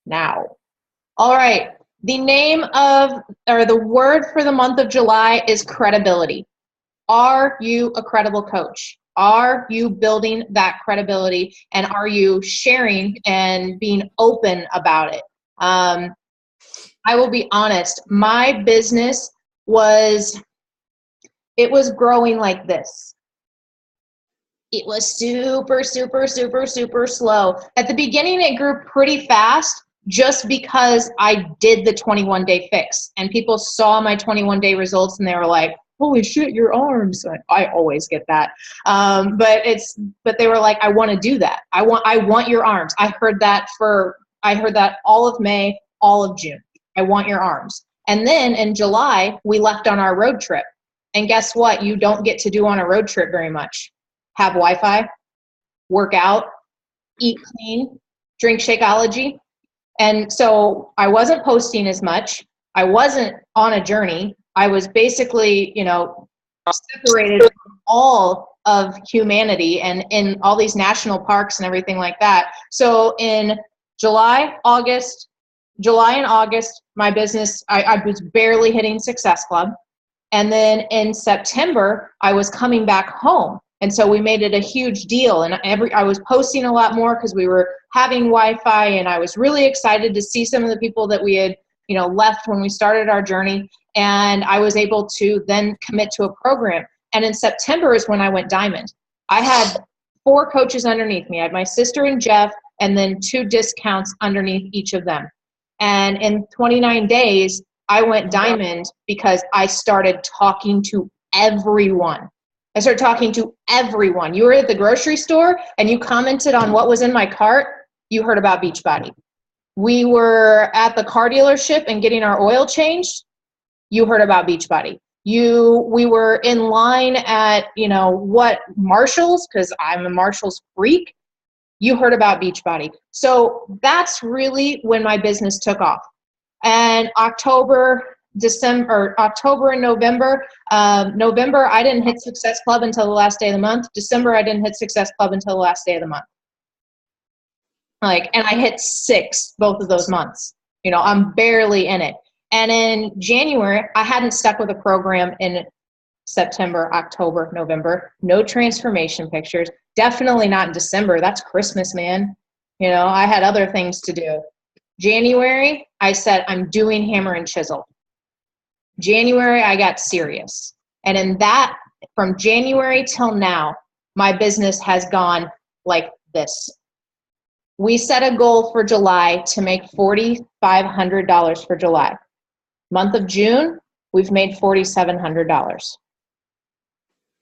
now. All right. The name of, or the word for the month of July is credibility. Are you a credible coach? Are you building that credibility, and are you sharing and being open about it? I will be honest, my business was growing like this. It was super, super, super, super slow. At the beginning, it grew pretty fast just because I did the 21-day fix, and people saw my 21-day results and they were like, holy shit, your arms. I always get that. But they were like, I want to do that. I want your arms. I heard that all of May, all of June. I want your arms. And then in July, we left on our road trip. And guess what? You don't get to do on a road trip very much. Have Wi-Fi, work out, eat clean, drink Shakeology. And so I wasn't posting as much. I wasn't on a journey. I was basically, separated from all of humanity and in all these national parks and everything like that. So in July and August, my business, I was barely hitting Success Club. And then in September, I was coming back home. And so we made it a huge deal. And I was posting a lot more because we were having Wi-Fi, and I was really excited to see some of the people that we had, left when we started our journey. And I was able to then commit to a program. And in September is when I went diamond. I had 4 coaches underneath me. I had my sister and Jeff, and then 2 discounts underneath each of them. And in 29 days, I went diamond because I started talking to everyone. I started talking to everyone. You were at the grocery store and you commented on what was in my cart, you heard about Beachbody. We were at the car dealership and getting our oil changed, you heard about Beachbody. We were in line at, Marshall's, because I'm a Marshall's freak, you heard about Beachbody. So that's really when my business took off. And October and November, I didn't hit Success Club until the last day of the month. December, I didn't hit Success Club until the last day of the month. And I hit 6 both of those months. I'm barely in it. And in January, I hadn't stuck with a program in September, October, November. No transformation pictures. Definitely not in December. That's Christmas, man. I had other things to do. January, I said, I'm doing hammer and chisel. January, I got serious. And in that, from January till now, my business has gone like this. We set a goal for July to make $4,500 for July. Month of June, we've made $4,700.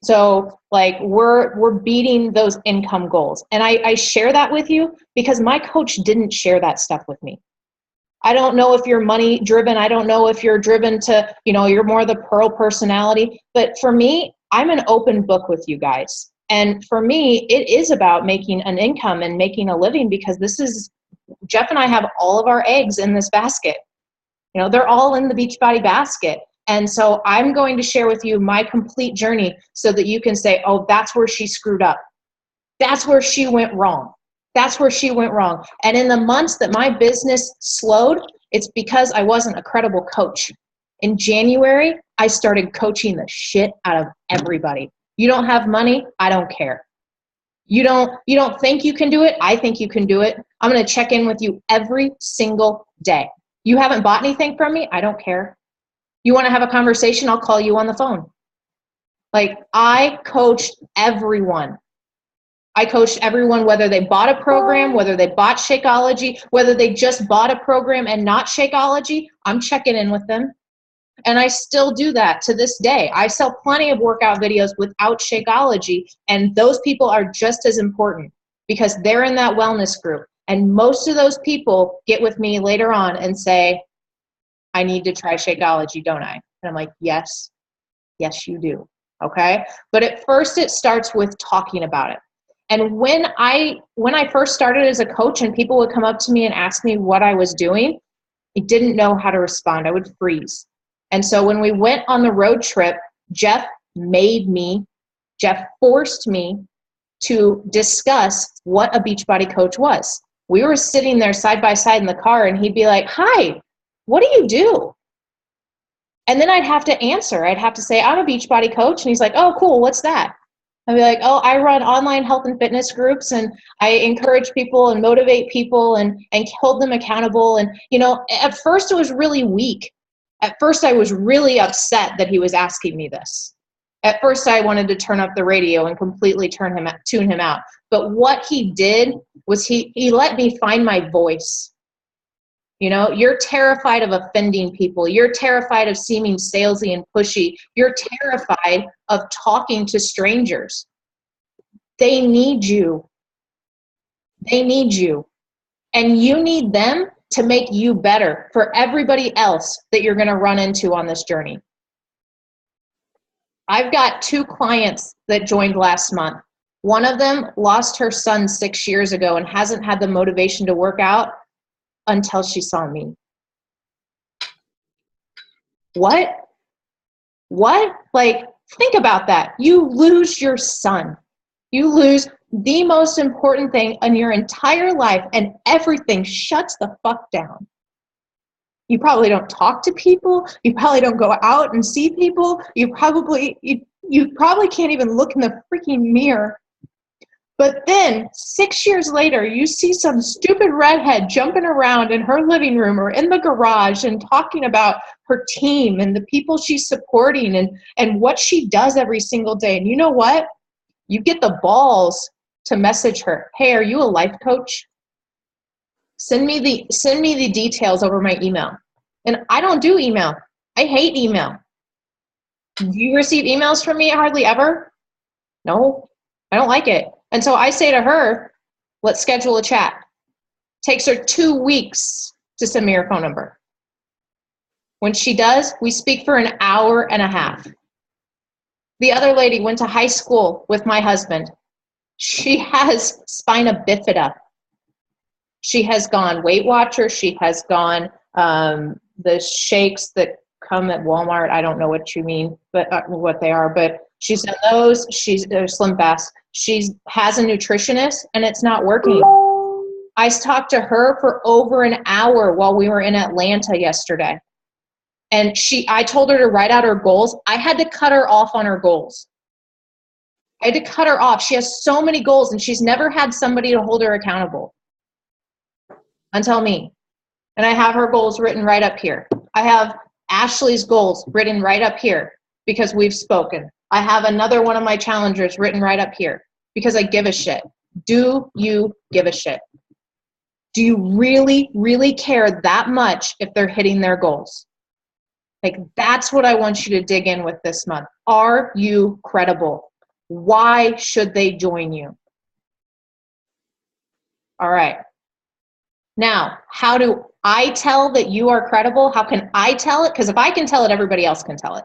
So we're beating those income goals. And I share that with you because my coach didn't share that stuff with me. I don't know if you're money driven. I don't know if you're driven to, you're more the pearl personality. But for me, I'm an open book with you guys. And for me, it is about making an income and making a living, because Jeff and I have all of our eggs in this basket. They're all in the Beachbody basket. And so I'm going to share with you my complete journey so that you can say, oh, that's where she screwed up. That's where she went wrong. That's where she went wrong. And in the months that my business slowed, it's because I wasn't a credible coach. In January, I started coaching the shit out of everybody. You don't have money? I don't care. You don't think you can do it? I think you can do it. I'm going to check in with you every single day. You haven't bought anything from me? I don't care. You want to have a conversation? I'll call you on the phone. I coached everyone. I coached everyone, whether they bought a program, whether they bought Shakeology, whether they just bought a program and not Shakeology. I'm checking in with them. And I still do that to this day. I sell plenty of workout videos without Shakeology, and those people are just as important because they're in that wellness group. And most of those people get with me later on and say, I need to try Shakeology, don't I? And I'm like, yes, you do. Okay. But at first it starts with talking about it. And when I first started as a coach and people would come up to me and ask me what I was doing, I didn't know how to respond. I would freeze. And so when we went on the road trip, Jeff forced me to discuss what a Beachbody coach was. We were sitting there side by side in the car, and he'd be like, "Hi, what do you do?" And then I'd have to answer. I'd have to say, "I'm a Beachbody coach." And he's like, "Oh, cool. What's that?" I'd be like, "Oh, I run online health and fitness groups, and I encourage people and motivate people and hold them accountable." And, at first it was really weak. At first I was really upset that he was asking me this. At first I wanted to turn up the radio and completely tune him out. But what he did was he let me find my voice. You're terrified of offending people. You're terrified of seeming salesy and pushy. You're terrified of talking to strangers. They need you. They need you. And you need them to make you better for everybody else that you're going to run into on this journey. I've got 2 clients that joined last month. One of them lost her son 6 years ago and hasn't had the motivation to work out until she saw me. What? Like, think about that. You lose your son. You lose the most important thing in your entire life, and everything shuts the fuck down. You probably don't talk to people. You probably don't go out and see people. You probably can't even look in the freaking mirror. But then 6 years later, you see some stupid redhead jumping around in her living room or in the garage and talking about her team and the people she's supporting and what she does every single day. And you know what? You get the balls to message her. "Hey, are you a life coach? Send me the details over my email." And I don't do email. I hate email. Do you receive emails from me? Hardly ever. No, I don't like it. And so I say to her, "Let's schedule a chat." Takes her 2 weeks to send me her phone number. When she does, we speak for an hour and a half. The other lady went to high school with my husband. She has spina bifida. She has gone Weight Watchers. She has gone the shakes that come at Walmart. I don't know what you mean, but what they are. But she's done those. They're Slim Fast. She has a nutritionist, and it's not working. I talked to her for over an hour while we were in Atlanta yesterday. And I told her to write out her goals. I had to cut her off on her goals. I had to cut her off. She has so many goals, and she's never had somebody to hold her accountable until me. And I have her goals written right up here. I have Ashley's goals written right up here because we've spoken. I have another one of my challengers written right up here because I give a shit. Do you give a shit? Do you really, really care that much if they're hitting their goals? Like, that's what I want you to dig in with this month. Are you credible? Why should they join you? All right. Now, how do I tell that you are credible? How can I tell it? Because if I can tell it, everybody else can tell it.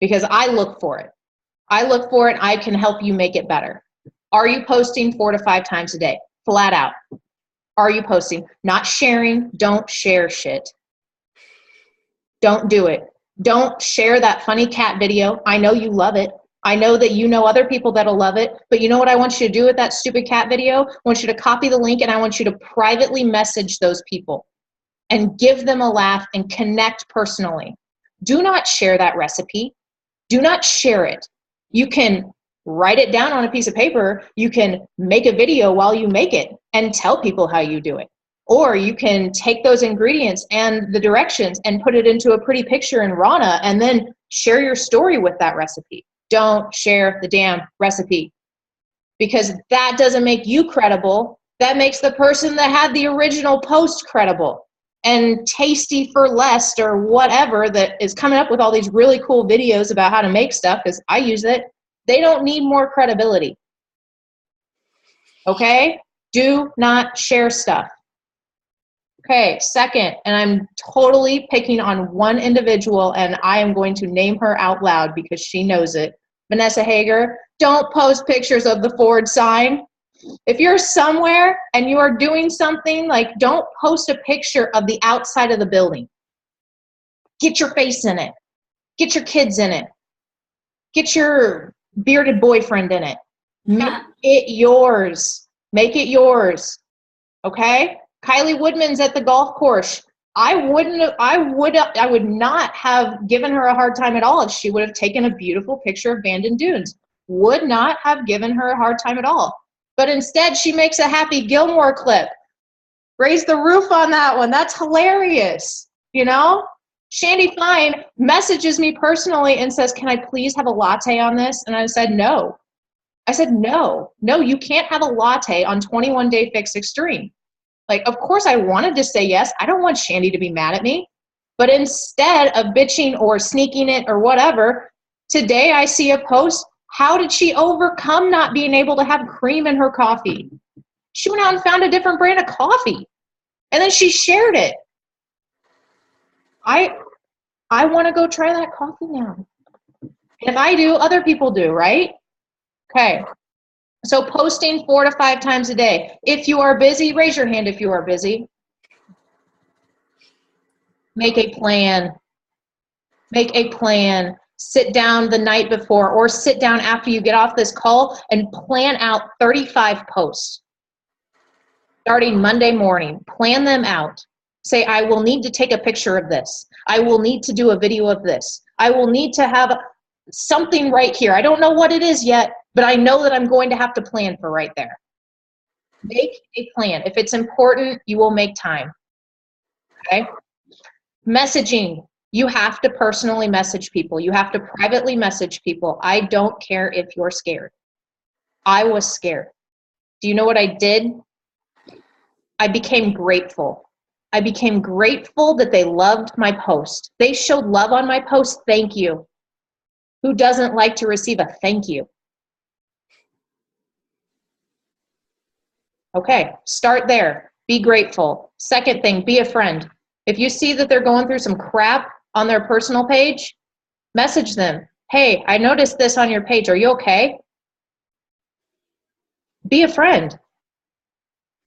Because I look for it. I look for it. I can help you make it better. Are you posting 4 to 5 times a day? Flat out. Are you posting? Not sharing. Don't share shit. Don't do it. Don't share that funny cat video. I know you love it. I know that you know other people that'll love it. But you know what I want you to do with that stupid cat video? I want you to copy the link, and I want you to privately message those people and give them a laugh and connect personally. Do not share that recipe. Do not share it. You can write it down on a piece of paper. You can make a video while you make it and tell people how you do it. Or you can take those ingredients and the directions and put it into a pretty picture in Rana and then share your story with that recipe. Don't share the damn recipe, because that doesn't make you credible. That makes the person that had the original post credible. And Tasty for Less or whatever that is coming up with all these really cool videos about how to make stuff, because I use it, they don't need more credibility. Okay? Do not share stuff. Okay, second, and I'm totally picking on one individual, and I am going to name her out loud because she knows it. Vanessa Hager, don't post pictures of the Ford sign. If you're somewhere and you are doing something, like, don't post a picture of the outside of the building. Get your face in it. Get your kids in it. Get your bearded boyfriend in it. Make it yours. Make it yours. Okay? Kylie Woodman's at the golf course. I would not have given her a hard time at all if she would have taken a beautiful picture of Bandon Dunes. Would not have given her a hard time at all. But instead, she makes a Happy Gilmore clip. Raise the roof on that one. That's hilarious. You know? Shandy Fine messages me personally and says, can I please have a latte on this? And I said, no. I said, no, you can't have a latte on 21 Day Fix Extreme. Like, of course I wanted to say yes. I don't want Shandy to be mad at me. But instead of bitching or sneaking it or whatever, today I see a post. How did she overcome not being able to have cream in her coffee? She went out and found a different brand of coffee. And then she shared it. I want to go try that coffee now. If I do, other people do, right? Okay. So posting 4 to 5 times a day. If you are busy, raise your hand if you are busy. Make a plan. Make a plan. Sit down the night before or sit down after you get off this call and plan out 35 posts. Starting Monday morning, plan them out. Say, I will need to take a picture of this. I will need to do a video of this. I will need to have something right here. I don't know what it is yet, but I know that I'm going to have to plan for right there. Make a plan. If it's important, you will make time. Okay? Messaging. You have to personally message people. You have to privately message people. I don't care if you're scared. I was scared. Do you know what I did? I became grateful. I became grateful that they loved my post. They showed love on my post. Thank you. Who doesn't like to receive a thank you? Okay, start there. Be grateful. Second thing, be a friend. If you see that they're going through some crap on their personal page, message them. Hey, I noticed this on your page. Are you okay? Be a friend.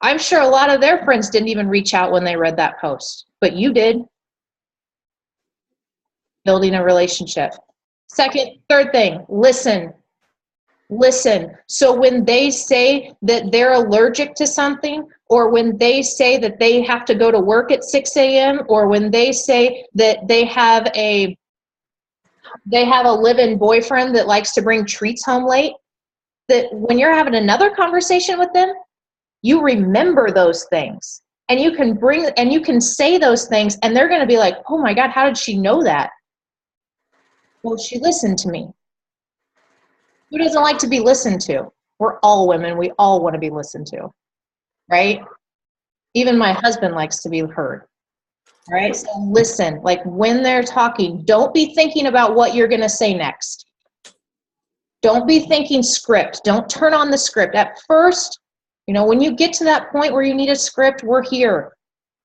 I'm sure a lot of their friends didn't even reach out when they read that post, but you did. Building a relationship. Third thing, listen. Listen. So when they say that they're allergic to something, or when they say that they have to go to work at 6 a.m., or when they say that they have a live-in boyfriend that likes to bring treats home late, that when you're having another conversation with them, you remember those things. And you can say those things, and they're going to be like, oh my God, how did she know that? Well, she listened to me. Who doesn't like to be listened to? We're all women. We all want to be listened to, right? Even my husband likes to be heard, right? So listen, like when they're talking, don't be thinking about what you're going to say next. Don't be thinking script. Don't turn on the script. At first, when you get to that point where you need a script, we're here.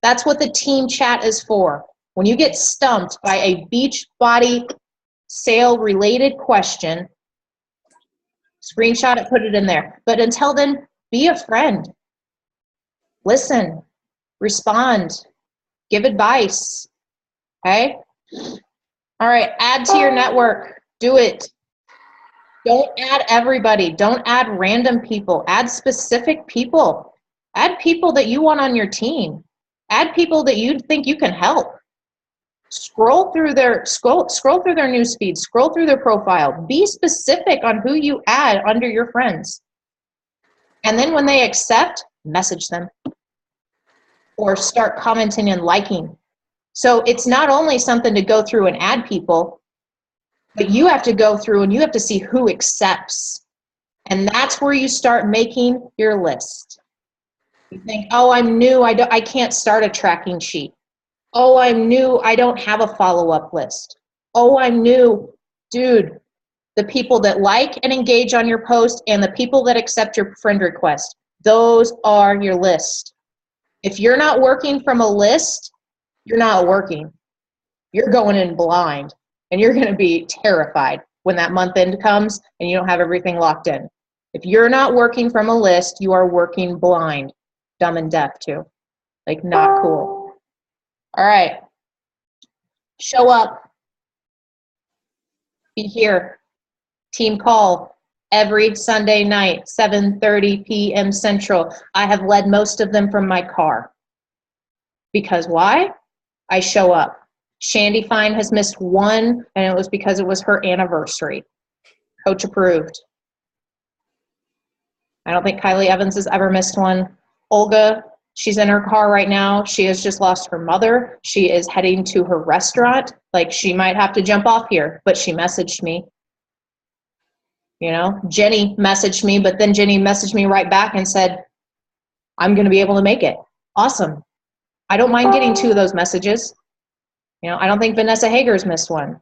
That's what the team chat is for. When you get stumped by a beach body sale related question, screenshot it, put it in there. But until then, be a friend. Listen, respond, give advice. Okay? All right, add to your network. Do it. Don't add everybody. Don't add random people. Add specific people. Add people that you want on your team. Add people that you think you can help. Scroll through their news feed. Scroll through their profile. Be specific on who you add under your friends. And then when they accept, message them. Or start commenting and liking. So it's not only something to go through and add people, but you have to go through and you have to see who accepts. And that's where you start making your list. You think, oh, I'm new. I can't start a tracking sheet. Oh, I'm new. I don't have a follow-up list. Oh, I'm new. Dude, the people that like and engage on your post and the people that accept your friend request, those are your list. If you're not working from a list, you're not working. You're going in blind, and you're going to be terrified when that month end comes and you don't have everything locked in. If you're not working from a list, you are working blind, dumb and deaf too. Like, not cool. All right. Show up. Be here. Team call. every Sunday night, 7:30 p.m. Central. I have led most of them from my car. Because why? I show up. Shandy Fine has missed one, and it was because it was her anniversary. Coach approved. I don't think Kylie Evans has ever missed one. Olga, she's in her car right now. She has just lost her mother. She is heading to her restaurant. Like, she might have to jump off here, but she messaged me. You know, Jenny messaged me, but then Jenny messaged me right back and said, I'm going to be able to make it. Awesome. I don't mind getting 2 of those messages. You know, I don't think Vanessa Hager's missed one.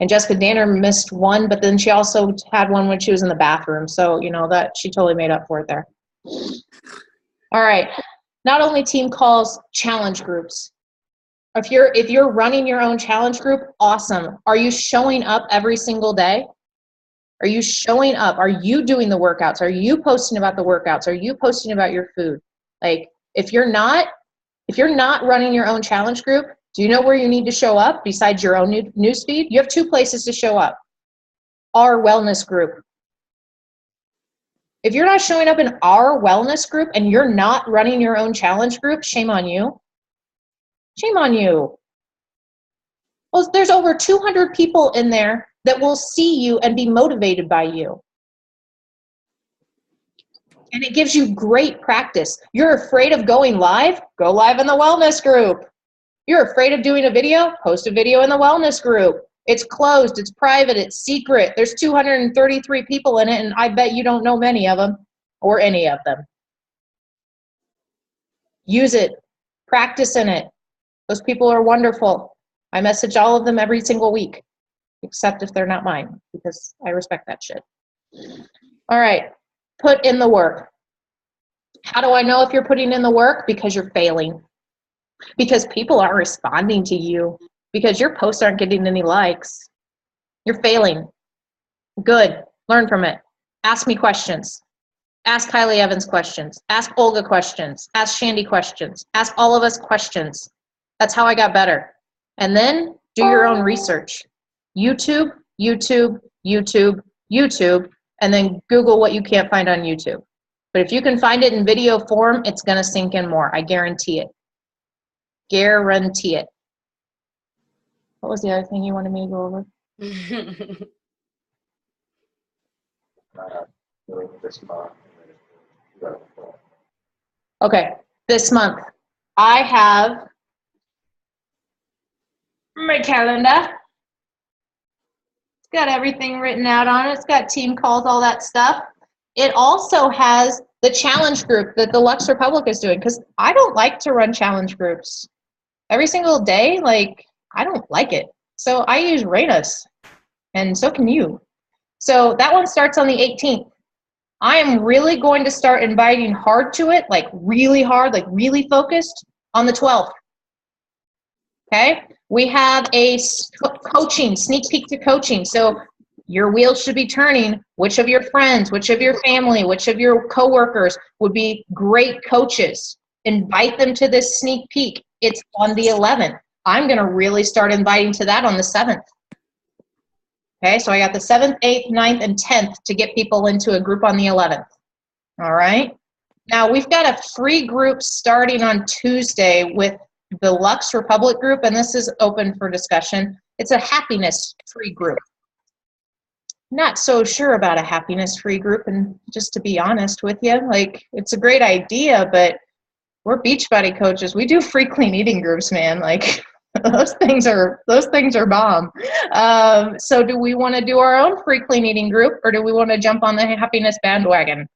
And Jessica Danner missed one, but then she also had one when she was in the bathroom. So, you know, that she totally made up for it there. All right. Not only team calls, challenge groups. If you're running your own challenge group, awesome. Are you showing up every single day? Are you showing up? Are you doing the workouts? Are you posting about the workouts? Are you posting about your food? Like, if you're not running your own challenge group, do you know where you need to show up besides your own newsfeed? You have 2 places to show up. Our wellness group. If you're not showing up in our wellness group and you're not running your own challenge group, shame on you. Shame on you. Well, there's over 200 people in there that will see you and be motivated by you. And it gives you great practice. You're afraid of going live? Go live in the wellness group. You're afraid of doing a video? Post a video in the wellness group. It's closed, it's private, it's secret. There's 233 people in it, and I bet you don't know many of them or any of them. Use it. Practice in it. Those people are wonderful. I message all of them every single week, except if they're not mine, because I respect that shit. All right. Put in the work. How do I know if you're putting in the work? Because you're failing. Because people aren't responding to you. Because your posts aren't getting any likes. You're failing. Good. Learn from it. Ask me questions. Ask Kylie Evans questions. Ask Olga questions. Ask Shandy questions. Ask all of us questions. That's how I got better. And then do your own research. YouTube, YouTube, YouTube, YouTube, and then Google what you can't find on YouTube. But if you can find it in video form, it's going to sink in more. I guarantee it. Guarantee it. What was the other thing you wanted me to go over? Okay, this month I have my calendar. It's got everything written out on it. It's got team calls, all that stuff. It also has the challenge group that the Lux Republic is doing, because I don't like to run challenge groups every single day. Like, I don't like it. So I use Raina's, and so can you. So that one starts on the 18th. I am really going to start inviting hard to it, like really hard, like really focused, on the 12th. Okay? We have a coaching, sneak peek to coaching. So your wheels should be turning. Which of your friends, which of your family, which of your coworkers would be great coaches? Invite them to this sneak peek. It's on the 11th. I'm going to really start inviting to that on the 7th. Okay, so I got the 7th, 8th, 9th, and 10th to get people into a group on the 11th. All right. Now, we've got a free group starting on Tuesday with the Lux Republic group, and this is open for discussion. It's a happiness free group. Not so sure about a happiness free group, and just to be honest with you, like, it's a great idea, but we're Beachbody coaches. We do free clean eating groups, man. Like, those things are bomb. So do we want to do our own free clean eating group, or do we want to jump on the happiness bandwagon?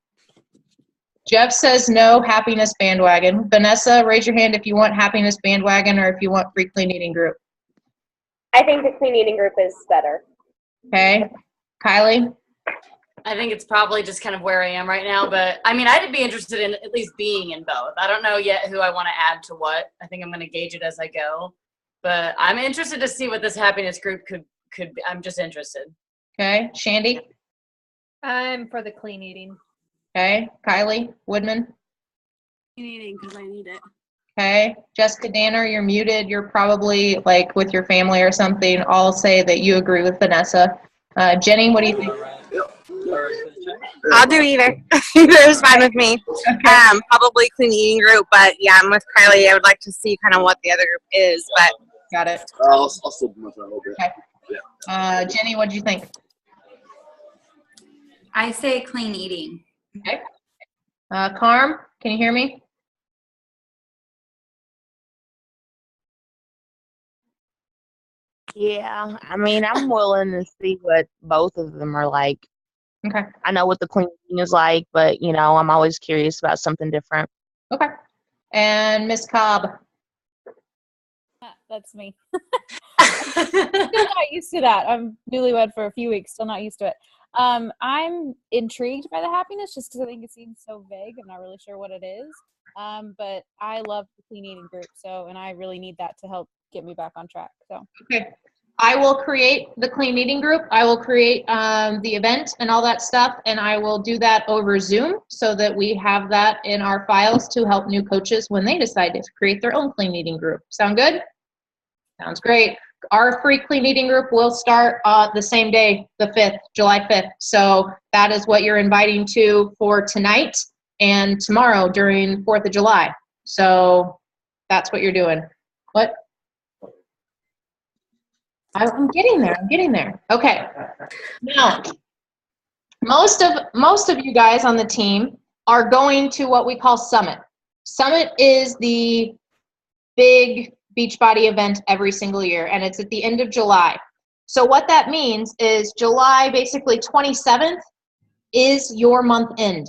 Jeff says no, happiness bandwagon. Vanessa, raise your hand if you want happiness bandwagon or if you want free clean eating group. I think the clean eating group is better. Okay. Kylie? I think it's probably just kind of where I am right now, but I mean, I'd be interested in at least being in both. I don't know yet who I want to add to what. I think I'm going to gauge it as I go, but I'm interested to see what this happiness group could be. I'm just interested. Okay. Shandy? I'm for the clean eating. Okay. Kylie Woodman? Clean eating because I need it. Okay. Jessica Danner, you're muted. You're probably like with your family or something. I'll say that you agree with Vanessa. Jenny, what do you think? I'll do either. Either is fine with me. Probably clean eating group, but yeah, I'm with Kylie. I would like to see kind of what the other group is, but Got it. I'll still do my phone a little bit. Okay. Jenny, what do you think? I say clean eating. Okay. Carm, can you hear me? Yeah, I mean, I'm willing to see what both of them are like. Okay. I know what the clean eating is like, but I'm always curious about something different. Okay. And Miss Cobb. That's me. Still not used to that. I'm newlywed for a few weeks, still not used to it. I'm intrigued by the happiness just because I think it seems so vague. I'm not really sure what it is. But I love the clean eating group, and I really need that to help get me back on track. So Okay. I will create the clean eating group. I will create the event and all that stuff, and I will do that over Zoom so that we have that in our files to help new coaches when they decide to create their own clean eating group. Sound good? Sounds great. Our free clean eating group will start the same day, the 5th, July 5th. So that is what you're inviting to for tonight and tomorrow during 4th of July. So that's what you're doing. What? I'm getting there. I'm getting there. Okay. Now, most of you guys on the team are going to what we call Summit. Summit is the big Beachbody event every single year, and it's at the end of July. So what that means is July, basically 27th, is your month end.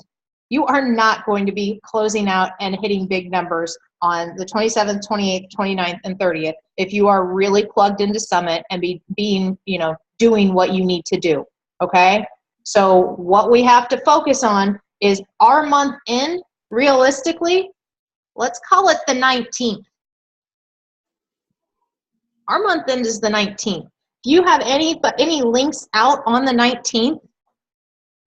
You are not going to be closing out and hitting big numbers on the 27th, 28th, 29th, and 30th if you are really plugged into Summit and doing what you need to do, okay? So what we have to focus on is our month end, realistically, let's call it the 19th. Our month end is the 19th. If you have any links out on the 19th,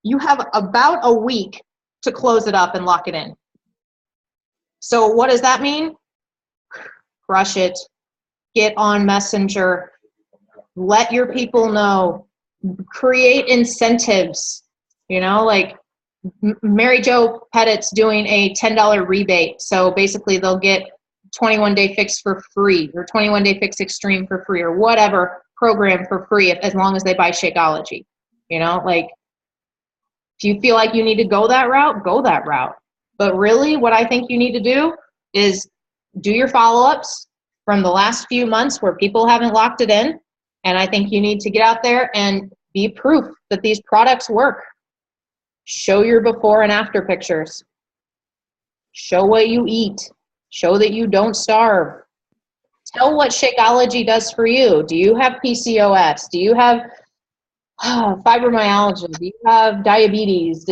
you have about a week to close it up and lock it in. So what does that mean? Crush it. Get on Messenger. Let your people know. Create incentives. Like Mary Jo Pettit's doing a $10 rebate. So basically they'll get 21-day fix for free or 21-day fix extreme for free or whatever program for free as long as they buy Shakeology. If you feel like you need to go that route, go that route. But really what I think you need to do is do your follow-ups from the last few months where people haven't locked it in. And I think you need to get out there and be proof that these products work. Show your before and after pictures. Show what you eat. Show that you don't starve. Tell what Shakeology does for you. Do you have PCOS? Do you have fibromyalgia? Do you have diabetes?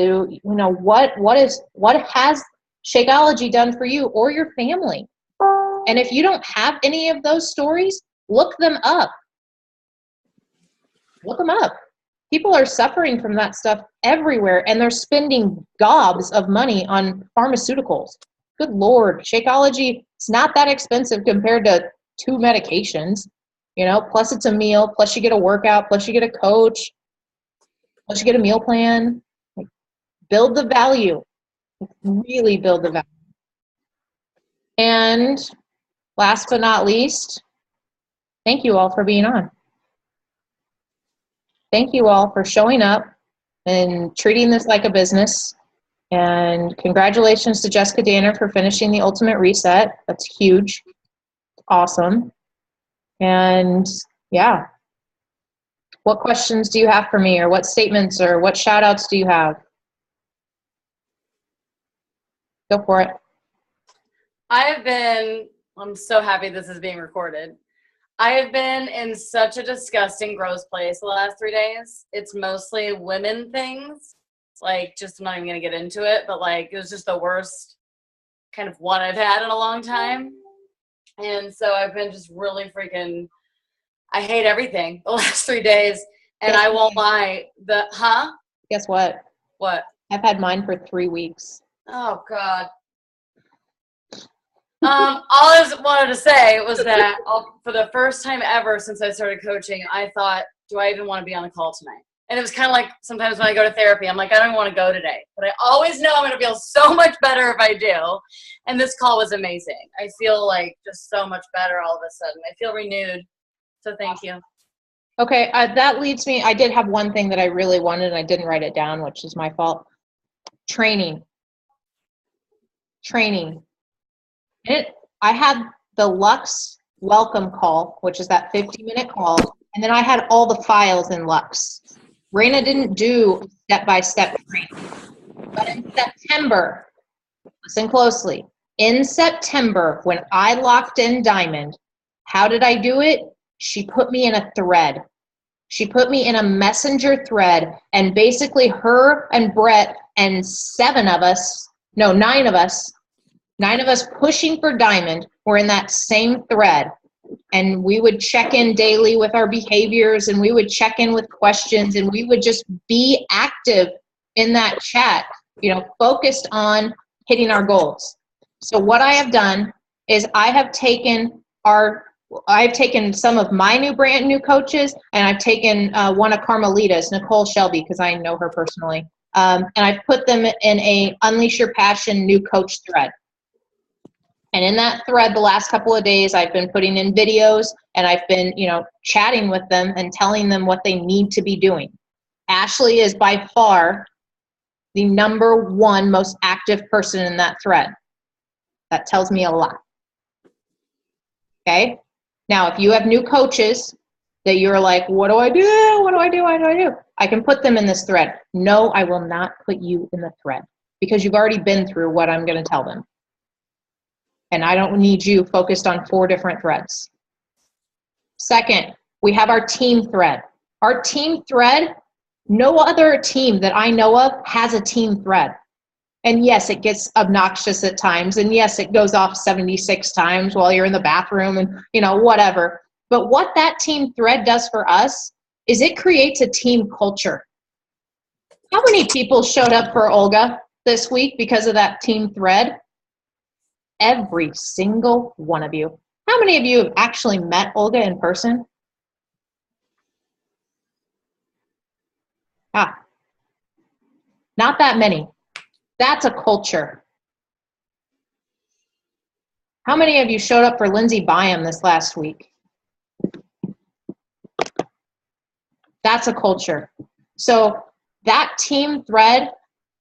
What has Shakeology done for you or your family? And if you don't have any of those stories, look them up. Look them up. People are suffering from that stuff everywhere, and they're spending gobs of money on pharmaceuticals. Good Lord, Shakeology, it's not that expensive compared to 2 medications, plus it's a meal, plus you get a workout, plus you get a coach, plus you get a meal plan. Build the value. Really build the value. And last but not least, thank you all for being on. Thank you all for showing up and treating this like a business. And congratulations to Jessica Danner for finishing the Ultimate Reset. That's huge. Awesome. And yeah. What questions do you have for me, or what statements or what shout outs do you have? Go for it. I'm so happy this is being recorded. I have been in such a disgusting, gross place the last 3 days. It's mostly women things. I'm not even going to get into it, but it was just the worst kind of one I've had in a long time. And so I've been just really I hate everything the last 3 days. And I won't lie. Guess what? What? I've had mine for 3 weeks. Oh, God. All I wanted to say was that for the first time ever since I started coaching, I thought, do I even want to be on a call tonight? And it was kind of like sometimes when I go to therapy, I'm like, I don't want to go today. But I always know I'm going to feel so much better if I do. And this call was amazing. I feel like just so much better all of a sudden. I feel renewed. So thank you. Okay, that leads me, I did have one thing that I really wanted and I didn't write it down, which is my fault. Training. I had the Lux welcome call, which is that 50-minute call, and then I had all the files in Lux. Raina didn't do step-by-step training. But in September, listen closely, in September, when I locked in Diamond, how did I do it? She put me in a thread. She put me in a messenger thread, and basically her and Brett and 9 of us pushing for Diamond were in that same thread. And we would check in daily with our behaviors, and we would check in with questions, and we would just be active in that chat, focused on hitting our goals. So what I have done is I have taken some of my brand new coaches, and I've taken one of Carmelita's, Nicole Shelby, because I know her personally, and I've put them in a Unleash Your Passion new coach thread. And in that thread, the last couple of days, I've been putting in videos, and I've been, chatting with them and telling them what they need to be doing. Ashley is by far the #1 most active person in that thread. That tells me a lot. Okay? Now, if you have new coaches that you're like, what do I do? What do I do? What do I do? I can put them in this thread. No, I will not put you in the thread because you've already been through what I'm going to tell them. And I don't need you focused on 4 different threads. Second, we have our team thread. Our team thread, no other team that I know of has a team thread. And yes, it gets obnoxious at times. And yes, it goes off 76 times while you're in the bathroom and, whatever. But what that team thread does for us is it creates a team culture. How many people showed up for Olga this week because of that team thread? Every single one of you. How many of you have actually met Olga in person? Not that many. That's a culture. How many of you showed up for Lindsay Byam this last week? That's a culture. So that team thread,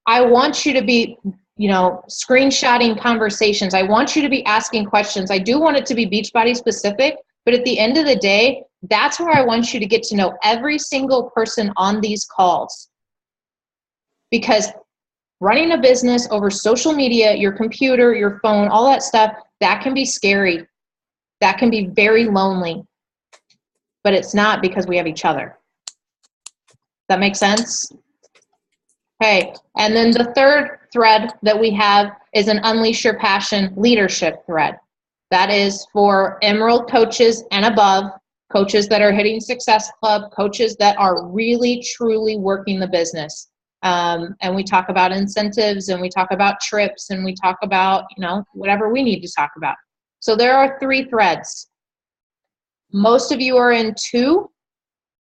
I want you to be screenshotting conversations. I want you to be asking questions. I do want it to be Beachbody specific, but at the end of the day, that's where I want you to get to know every single person on these calls. Because running a business over social media, your computer, your phone, all that stuff, that can be scary. That can be very lonely. But it's not because we have each other. That makes sense? Okay, and then the third thread that we have is an Unleash Your Passion leadership thread. That is for Emerald coaches and above, coaches that are hitting Success Club, coaches that are really, truly working the business. And we talk about incentives, and we talk about trips, and we talk about, whatever we need to talk about. So there are 3 threads. Most of you are in 2.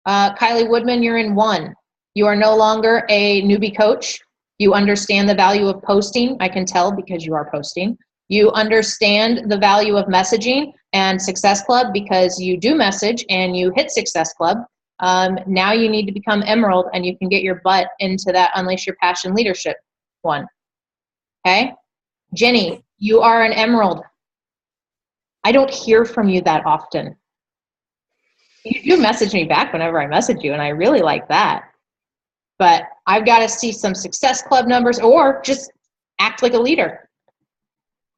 Kylie Woodman, you're in 1. You are no longer a newbie coach. You understand the value of posting. I can tell because you are posting. You understand the value of messaging and Success Club because you do message and you hit Success Club. Now you need to become Emerald, and you can get your butt into that Unleash Your Passion leadership one. Okay? Jenny, you are an Emerald. I don't hear from you that often. You do message me back whenever I message you, and I really like that. But I've got to see some Success Club numbers, or just act like a leader.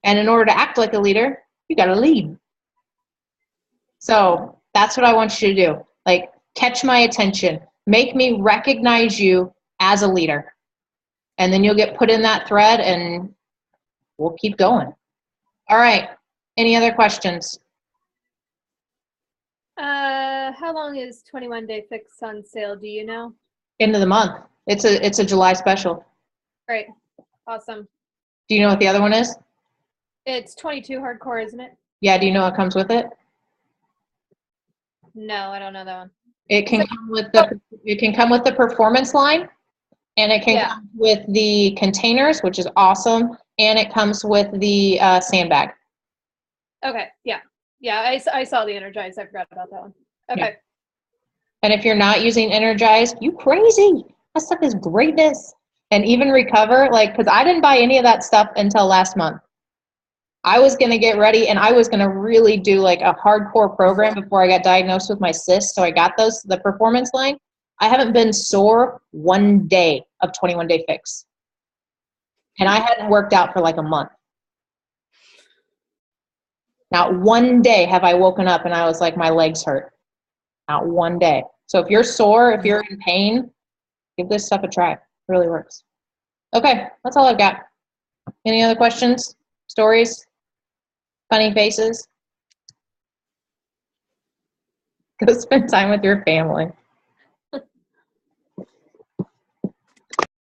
And in order to act like a leader, you got to lead. So that's what I want you to do. Like, catch my attention. Make me recognize you as a leader. And then you'll get put in that thread, and we'll keep going. All right. Any other questions? How long is 21 Day Fix on sale? Do you know? End of the month. It's a July special. Great. Awesome. Do you know what the other one is? It's 22 hardcore, isn't it? Yeah, do you know what comes with it? No, I don't know that one. It can come with the It can come with the performance line, and it can Yeah. come with the containers, which is awesome, and it comes with the sandbag. Okay. Yeah. Yeah. I saw the Energize. I forgot about that one. Okay. Yeah. And if you're not using Energize, you crazy. That stuff is greatness. And even Recover, like, because I didn't buy any of that stuff until last month. I was going to get ready and I was going to really do like a hardcore program before I got diagnosed with my cyst. So I got the performance line. I haven't been sore one day of 21 Day Fix. And I hadn't worked out for like a month. Not one day have I woken up and I was like, my legs hurt. Not one day. So if you're sore, if you're in pain, give this stuff a try. It really works. Okay, that's all I've got. Any other questions, stories, funny faces? Go spend time with your family.